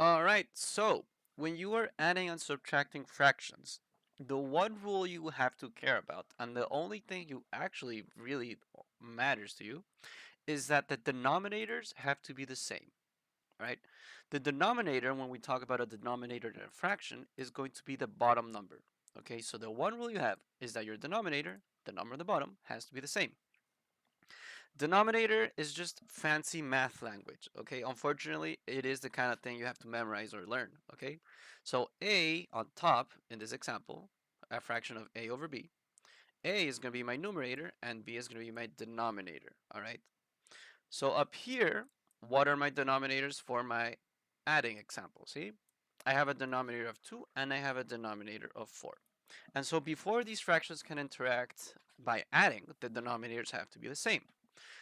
All right, so when you are adding and subtracting fractions, the one rule you have to care about, and the only thing you actually really matters to you, is that the denominators have to be the same, right? The denominator, when we talk about a denominator in a fraction, is going to be the bottom number. Okay, so the one rule you have is that your denominator, the number on the bottom, has to be the same. Denominator is just fancy math language, okay? Unfortunately, it is the kind of thing you have to memorize or learn, okay? So a on top, in this example, a fraction of a over b, a is going to be my numerator and b is going to be my denominator, all right? So up here, what are my denominators for my adding example? See, I have a denominator of 2 and I have a denominator of 4. And so before these fractions can interact by adding, the denominators have to be the same.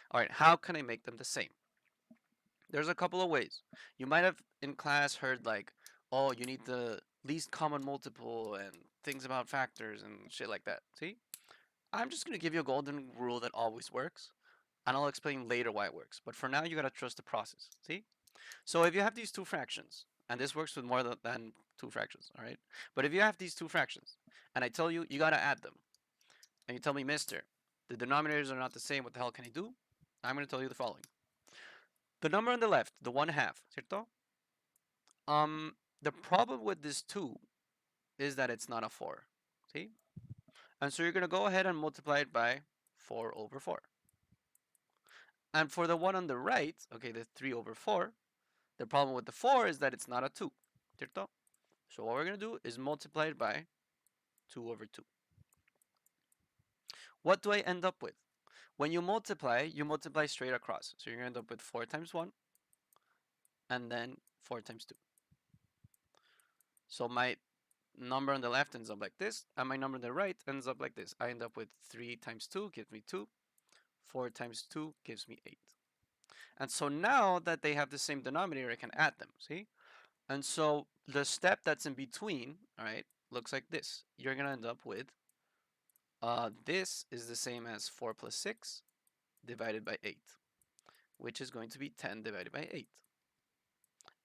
All right, how can I make them the same? There's a couple of ways. You might have in class heard like, oh, you need the least common multiple and things about factors and shit like that. See? I'm just going to give you a golden rule that always works, and I'll explain later why it works. But for now, you got to trust the process. See? So if you have these two fractions, and this works with more than two fractions, all right? But if you have these two fractions, and I tell you, you got to add them, and you tell me, mister, the denominators are not the same, what the hell can I do? I'm going to tell you the following. The number on the left, the 1/2, ¿cierto? The problem with this 2 is that it's not a 4. See? And so you're going to go ahead and multiply it by 4 over 4. And for the one on the right, okay, the 3 over 4, the problem with the 4 is that it's not a 2. ¿Cierto? So what we're going to do is multiply it by 2 over 2. What do I end up with? When you multiply straight across. So you're going to end up with 4 times 1 and then 4 times 2. So my number on the left ends up like this, and my number on the right ends up like this. I end up with 3 times 2 gives me 2, 4 times 2 gives me 8. And so now that they have the same denominator, I can add them, see? And so the step that's in between, all right, looks like this. You're going to end up with, this is the same as 4 plus 6 divided by 8, which is going to be 10 divided by 8.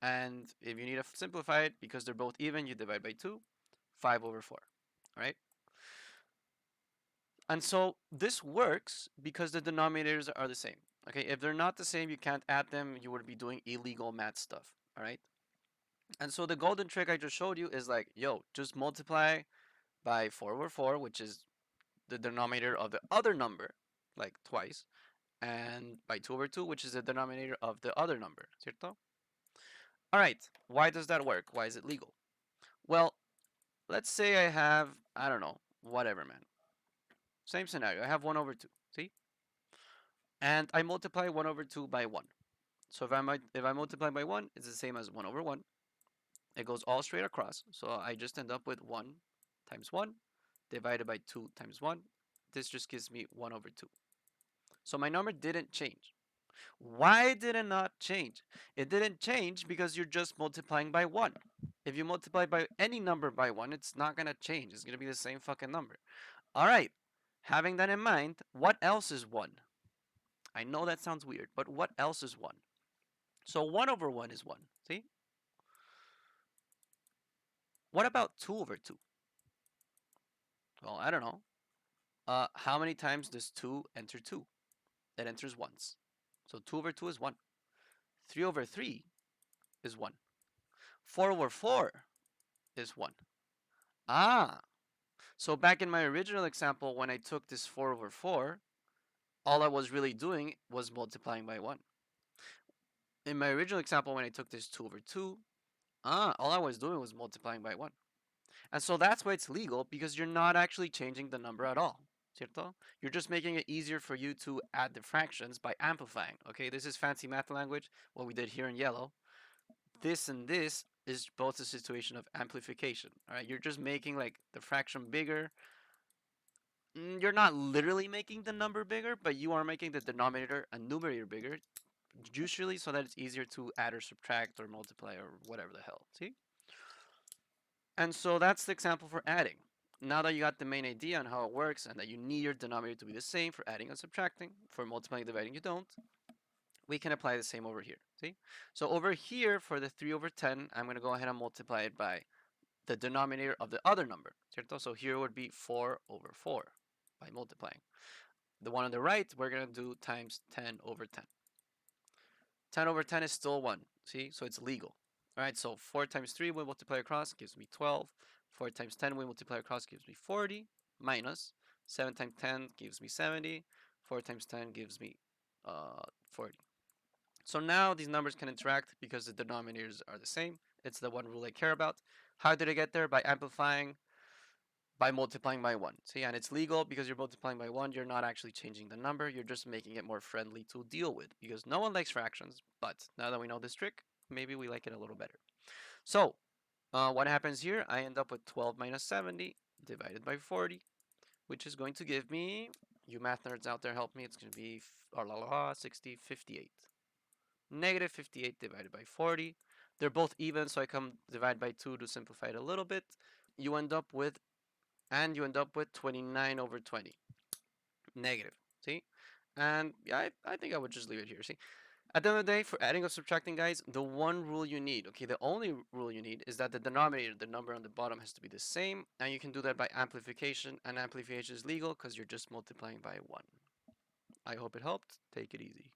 And if you need to simplify it, because they're both even, you divide by 2, 5 over 4, all right? And so this works because the denominators are the same. Okay, if they're not the same, you can't add them. You would be doing illegal math stuff. All right. And so the golden trick I just showed you is like, yo, just multiply by 4 over 4, which is the denominator of the other number, like twice, and by 2 over 2, which is the denominator of the other number. ¿Cierto? All right. Why does that work? Why is it legal? Well, let's say I have, I don't know, whatever, man. Same scenario. I have 1 over 2. See? And I multiply 1 over 2 by 1. So if I multiply by 1, it's the same as 1 over 1. It goes all straight across. So I just end up with 1 times 1 divided by 2 times 1. This just gives me 1 over 2. So my number didn't change. Why did it not change? It didn't change because you're just multiplying by 1. If you multiply by any number by 1, it's not going to change. It's going to be the same fucking number. All right. Having that in mind, what else is 1? I know that sounds weird, but what else is 1? So 1 over 1 is 1. See? What about 2 over 2? Well, I don't know. How many times does 2 enter 2? It enters once. So 2 over 2 is 1. 3 over 3 is 1. 4 over 4 is 1. Ah, so back in my original example, when I took this 4 over 4, all I was really doing was multiplying by 1. In my original example, when I took this 2 over 2, all I was doing was multiplying by 1. And so that's why it's legal, because you're not actually changing the number at all. ¿Cierto? You're just making it easier for you to add the fractions by amplifying. Okay, this is fancy math language, what we did here in yellow. This and this is both a situation of amplification. All right, you're just making like the fraction bigger. You're not literally making the number bigger, but you are making the denominator and numerator bigger, usually so that it's easier to add or subtract or multiply or whatever the hell. See? And so that's the example for adding. Now that you got the main idea on how it works and that you need your denominator to be the same for adding and subtracting, for multiplying and dividing you don't, we can apply the same over here. See? So over here, for the 3 over 10, I'm going to go ahead and multiply it by the denominator of the other number. ¿Cierto? So here would be 4 over 4 by multiplying. The one on the right, we're going to do times 10 over 10. 10 over 10 is still 1. See? So it's legal. All right, so 4 times 3 we multiply across gives me 12. 4 times 10 we multiply across gives me 40 minus 7 times 10 gives me 70. 4 times 10 gives me 40. So now these numbers can interact because the denominators are the same. It's the one rule I care about. How did I get there? By amplifying, by multiplying by 1. See, and it's legal because you're multiplying by 1. You're not actually changing the number. You're just making it more friendly to deal with because no one likes fractions. But now that we know this trick, maybe we like it a little better. So what happens here? I end up with 12 minus 70 divided by 40, which is going to give me, you math nerds out there, help me. It's going to be 60, 58. Negative 58 divided by 40. They're both even, so I come divide by 2 to simplify it a little bit. You end up with 29 over 20. Negative. See? And yeah, I think I would just leave it here. See? At the end of the day, for adding or subtracting, guys, the one rule you need, okay, the only rule you need is that the denominator, the number on the bottom, has to be the same. And you can do that by amplification. And amplification is legal because you're just multiplying by 1. I hope it helped. Take it easy.